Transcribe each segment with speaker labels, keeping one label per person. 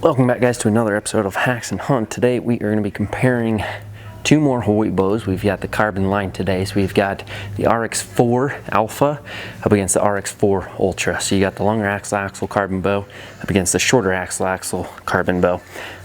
Speaker 1: Welcome back, guys, to another episode of Haxen Hunt. Today we are going to be comparing two more Hoyt bows. We've got the carbon line today, so we've got the RX-4 ALPHA up against the RX-4 ULTRA. So you got the longer axle carbon bow up against the shorter axle carbon bow.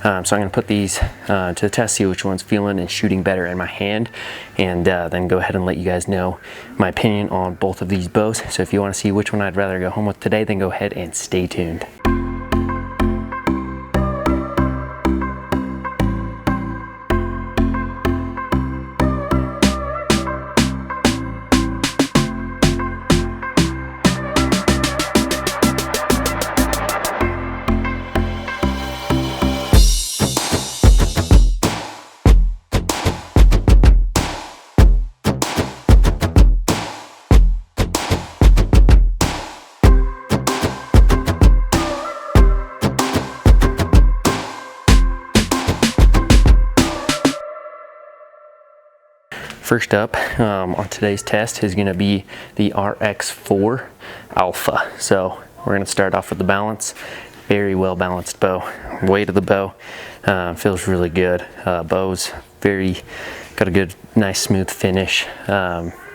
Speaker 1: So I'm going to put these to the test, see which one's feeling and shooting better in my hand, and then go ahead and let you guys know my opinion on both of these bows. So if you want to see which one I'd rather go home with today, then go ahead and stay tuned. First up on today's test is going to be the RX-4 ALPHA. So we're going to start off with the balance. Very well balanced bow. Weight of the bow feels really good. Bow's got a good, nice, smooth finish.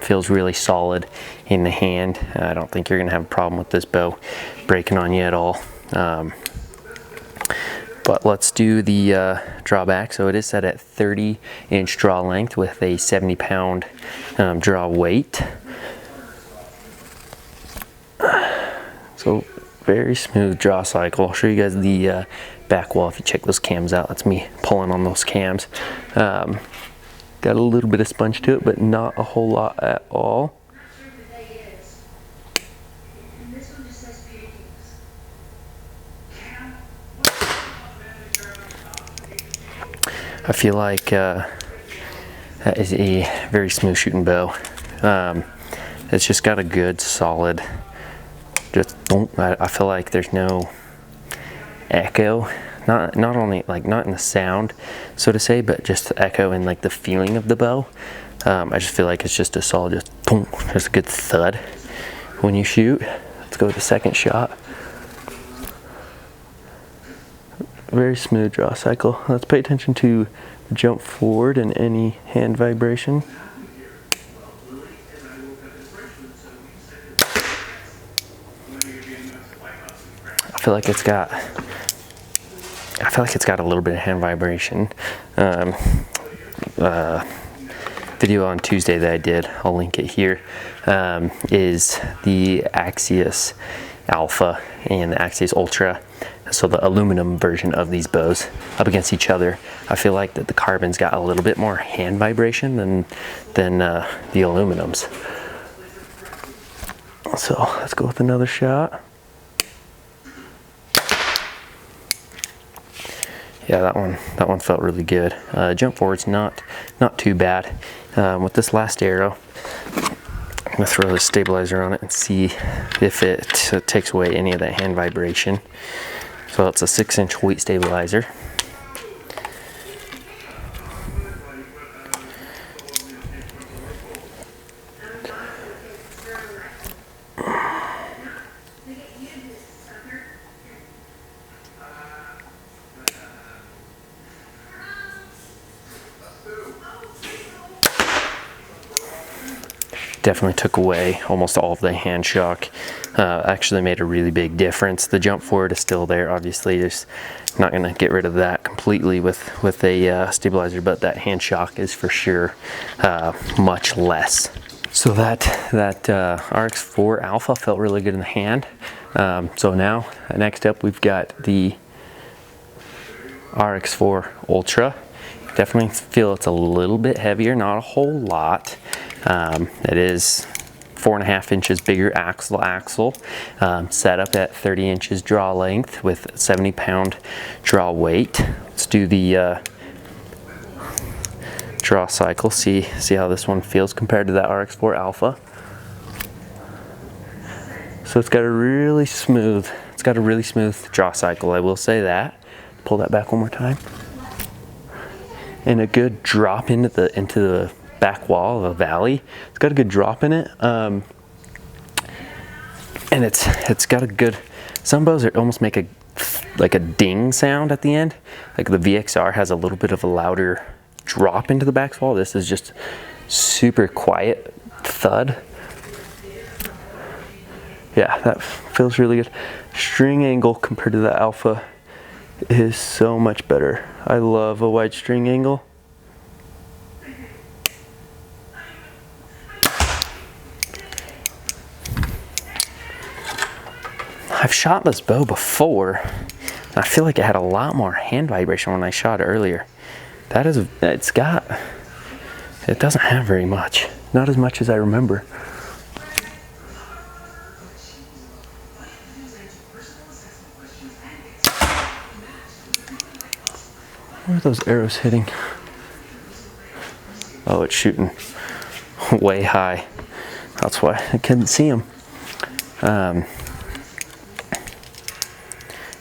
Speaker 1: Feels really solid in the hand. I don't think you're going to have a problem with this bow breaking on you at all. But let's do the drawback. So it is set at 30-inch draw length with a 70-pound draw weight. So very smooth draw cycle. I'll show you guys the back wall if you check those cams out. That's me pulling on those cams. Got a little bit of sponge to it, but not a whole lot at all. I feel like that is a very smooth shooting bow. It's just got a good solid, I feel like there's no echo, not only like not in the sound, so to say, but just the echo and like the feeling of the bow. I just feel like it's just a solid, just a good thud when you shoot. Let's go with the second shot. Very smooth draw cycle. Let's pay attention to the jump forward and any hand vibration. I feel like it's got a little bit of hand vibration. Video on Tuesday that I did, I'll link it here, is the Axius Alpha and the Axius Ultra. So the aluminum version of these bows up against each other. I feel like that the carbon's got a little bit more hand vibration than the aluminums. So let's go with another shot. Yeah, that one felt really good. Jump forward's not too bad. With this last arrow, I'm gonna throw the stabilizer on it and see if it takes away any of that hand vibration. So it's a 6-inch Hoyt stabilizer. Definitely took away almost all of the hand shock. Actually made a really big difference. The jump forward is still there, obviously. Just not going to get rid of that completely with a stabilizer, but that hand shock is for sure much less. So that RX-4 ALPHA felt really good in the hand. So now next up we've got the RX-4 ULTRA. Definitely feel it's a little bit heavier, not a whole lot. It is 4.5 inches bigger axle, set up at 30 inches draw length with 70-pound draw weight. Let's do the draw cycle, see how this one feels compared to that RX-4 ALPHA. So it's got a really smooth draw cycle, I will say that. Pull that back one more time. And a good drop into the back wall of a valley. It's got a good drop in it. And it's got a good, some bows almost make a like a ding sound at the end. Like the VXR has a little bit of a louder drop into the backfall. This is just super quiet thud. Yeah, that feels really good. String angle compared to the Alpha is so much better. I love a wide string angle. I've shot this bow before, and I feel like it had a lot more hand vibration when I shot it earlier. It doesn't have very much. Not as much as I remember. Where are those arrows hitting? Oh, it's shooting way high. That's why I couldn't see them.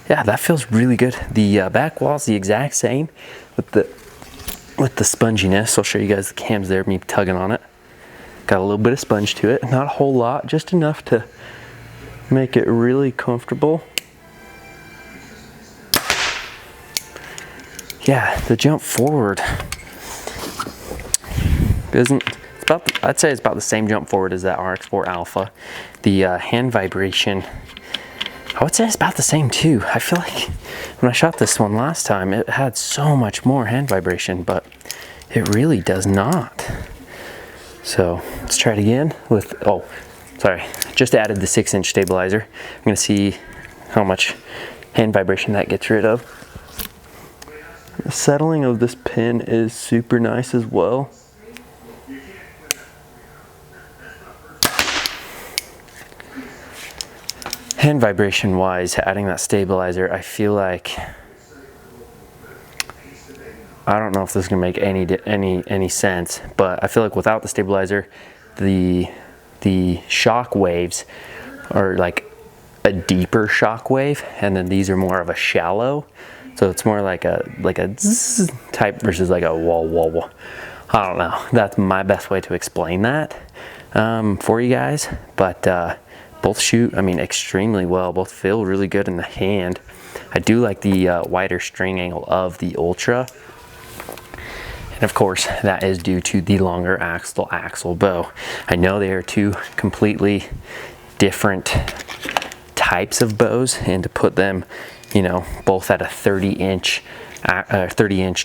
Speaker 1: Yeah, that feels really good. The back wall's the exact same with the sponginess. I'll show you guys the cams there, me tugging on it. Got a little bit of sponge to it, not a whole lot, just enough to make it really comfortable. Yeah, the jump forward I'd say it's about the same jump forward as that RX-4 ALPHA. The hand vibration, I would say it's about the same too. I feel like when I shot this one last time, it had so much more hand vibration, but it really does not. So let's try it again with, oh, sorry, just added the 6-inch stabilizer. I'm gonna see how much hand vibration that gets rid of. The settling of this pin is super nice as well. Hand vibration wise, adding that stabilizer, I feel like, I don't know if this is gonna make any sense, but I feel like without the stabilizer, the shock waves are like a deeper shock wave, and then these are more of a shallow. So it's more like a zzz type versus like a wall wall. I don't know. That's my best way to explain that for you guys. But both shoot, I mean, extremely well. Both feel really good in the hand. I do like the wider string angle of the Ultra. And of course, that is due to the longer axle bow. I know they are two completely different types of bows, and to put them, you know, both at a 30-inch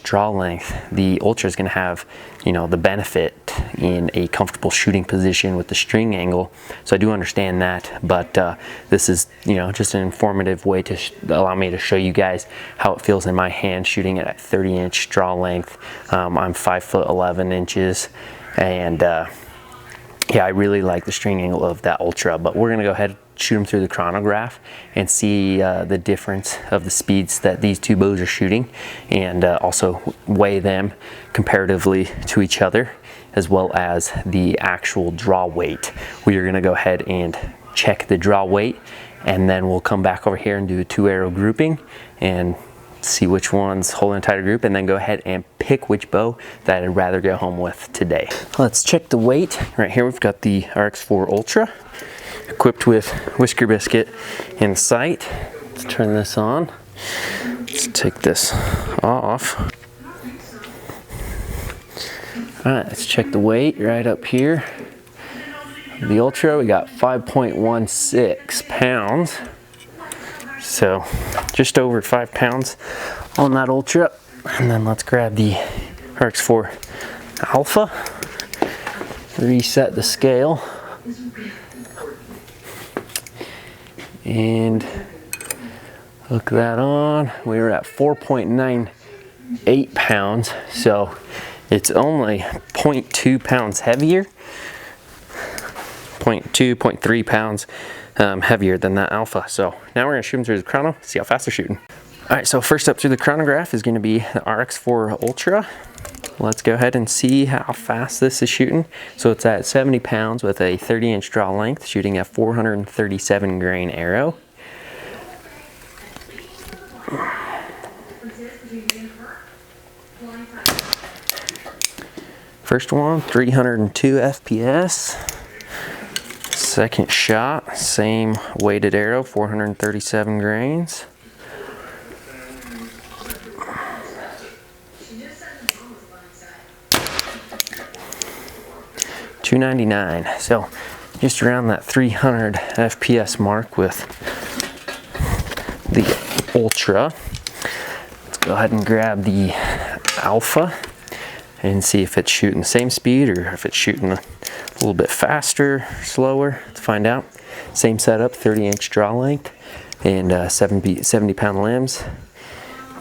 Speaker 1: draw length, the Ultra is going to have, you know, the benefit in a comfortable shooting position with the string angle. So I do understand that, but this is, you know, just an informative way to allow me to show you guys how it feels in my hand shooting it at 30-inch draw length. I'm 5'11" and yeah, I really like the string angle of that Ultra, but we're gonna go ahead and shoot them through the chronograph and see the difference of the speeds that these two bows are shooting, and also weigh them comparatively to each other, as well as the actual draw weight. We are gonna go ahead and check the draw weight, and then we'll come back over here and do a 2-arrow grouping and see which one's holding a tighter group, and then go ahead and pick which bow that I'd rather go home with today. Let's check the weight. Right here we've got the RX-4 Ultra equipped with Whisker Biscuit and sight. Let's turn this on. Let's take this off. All right, let's check the weight right up here. The Ultra, we got 5.16 pounds. So just over 5 pounds on that Ultra. And then let's grab the RX-4 ALPHA, reset the scale, and hook that on. We were at 4.98 pounds, so it's only 0.2 pounds heavier, 0.3 pounds heavier than that Alpha. So now we're gonna shoot them through the chrono, see how fast they're shooting. All right, so first up through the chronograph is gonna be the RX-4 Ultra. Let's go ahead and see how fast this is shooting. So it's at 70 pounds with a 30-inch draw length, shooting a 437 grain arrow. First one, 302 FPS. Second shot, same weighted arrow, 437 grains. $299. So just around that 300 FPS mark with the Ultra. Let's go ahead and grab the Alpha and see if it's shooting the same speed or if it's shooting a little bit faster, slower. Let's find out. Same setup, 30-inch draw length and 70-pound limbs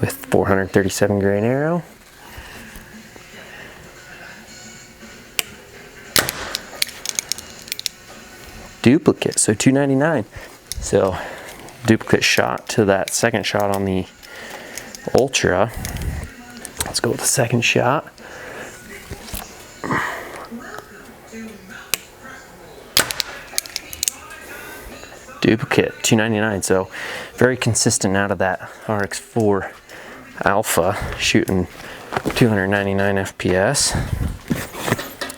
Speaker 1: with 437 grain arrow. Duplicate, so $299. So duplicate shot to that second shot on the Ultra. Let's go with the second shot. Duplicate, $299. So very consistent out of that RX-4 Alpha, shooting 299 FPS.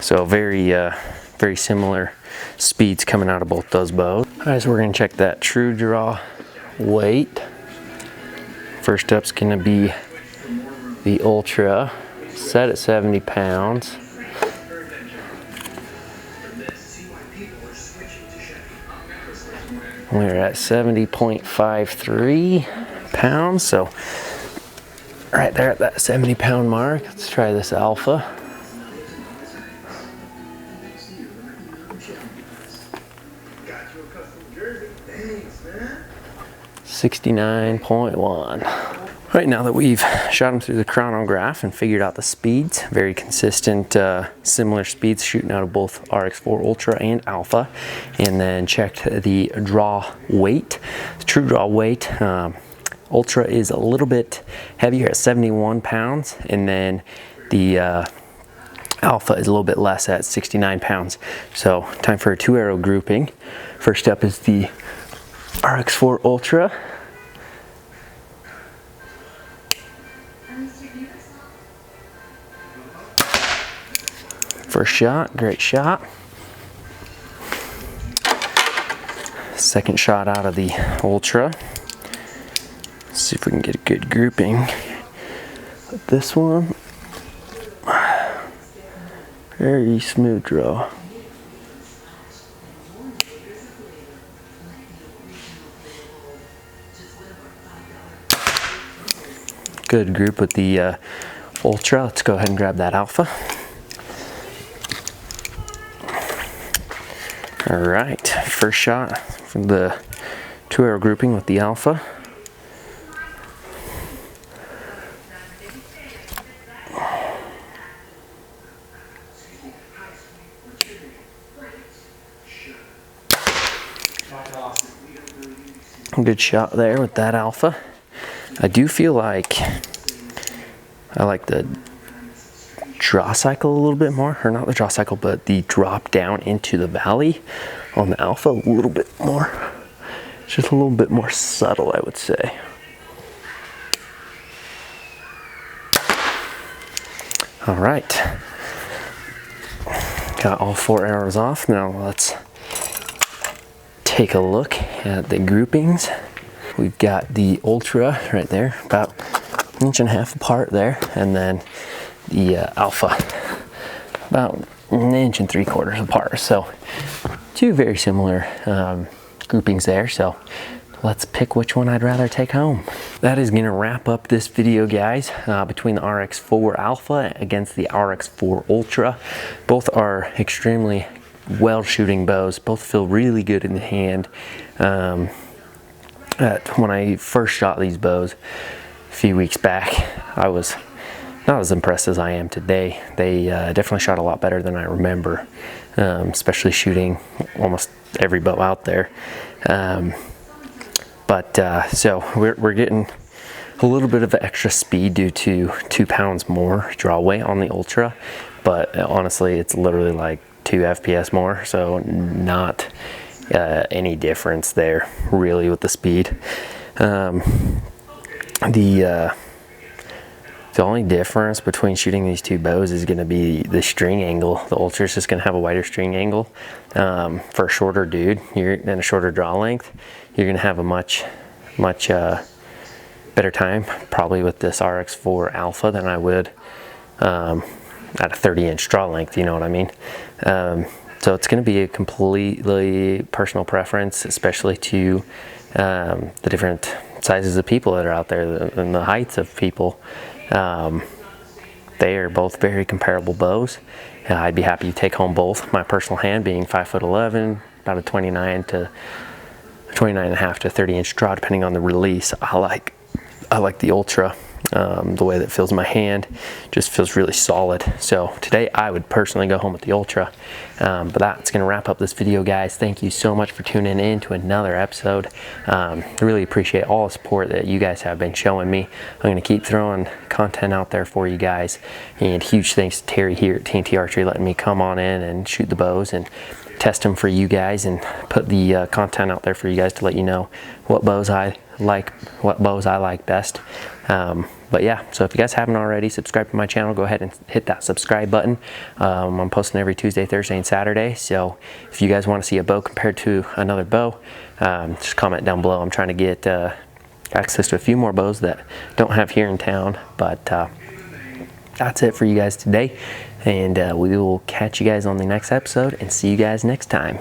Speaker 1: So very similar speeds coming out of both those bows. All right, so we're gonna check that true draw weight. First up's gonna be the Ultra, set at 70 pounds. We're at 70.53 pounds, so right there at that 70-pound mark. Let's try this Alpha. $69.1. Right, now that we've shot them through the chronograph and figured out the speeds, very consistent, similar speeds shooting out of both RX-4 Ultra and Alpha, and then checked the draw weight. The true draw weight, Ultra is a little bit heavier at 71 pounds, and then the Alpha is a little bit less at 69 pounds. So time for a 2-arrow grouping. First up is the RX-4 Ultra. First shot, great shot. Second shot out of the Ultra. Let's see if we can get a good grouping with this one. Very smooth draw. Good group with the Ultra. Let's go ahead and grab that Alpha. All right, first shot from the 2-arrow grouping with the Alpha. Good shot there with that Alpha. I do feel like I like the draw cycle a little bit more, or not the draw cycle, but the drop down into the valley on the Alpha a little bit more. It's just a little bit more subtle, I would say. All right, got all 4 arrows off. Now let's take a look at the groupings. We've got the Ultra right there, about 1.5 inches apart there, and then the Alpha about 1.75 inches apart. So 2 very similar groupings there. So let's pick which one I'd rather take home. That is gonna wrap up this video, guys, between the RX-4 Alpha against the RX-4 Ultra. Both are extremely well shooting bows. Both feel really good in the hand. When I first shot these bows a few weeks back, I was not as impressed as I am today. They definitely shot a lot better than I remember, especially shooting almost every bow out there. So we're getting a little bit of extra speed due to 2 pounds more draw weight on the Ultra, but honestly, it's literally like 2 FPS more, so not any difference there really with the speed. The only difference between shooting these 2 bows is going to be the string angle. The Ultra is just going to have a wider string angle. For a shorter dude, and a shorter draw length, you're going to have a much better time probably with this RX-4 Alpha than I would at a 30-inch draw length, you know what I mean? So it's going to be a completely personal preference, especially to the different sizes of people that are out there and the heights of people. They are both very comparable bows. I'd be happy to take home both. My personal hand being 5'11", about a 29 and a half to 30 inch draw, depending on the release. I like the Ultra. The way that it feels in my hand just feels really solid. So today I would personally go home with the Ultra. But that's going to wrap up this video, guys. Thank you so much for tuning in to another episode. I really appreciate all the support that you guys have been showing me. I'm going to keep throwing content out there for you guys. And huge thanks to Terry here at TNT Archery letting me come on in and shoot the bows and test them for you guys and put the content out there for you guys to let you know what bows I like best. But yeah, so if you guys haven't already, subscribe to my channel, go ahead and hit that subscribe button. I'm posting every Tuesday, Thursday, and Saturday. So if you guys want to see a bow compared to another bow, just comment down below. I'm trying to get access to a few more bows that don't have here in town. But that's it for you guys today. And we will catch you guys on the next episode and see you guys next time.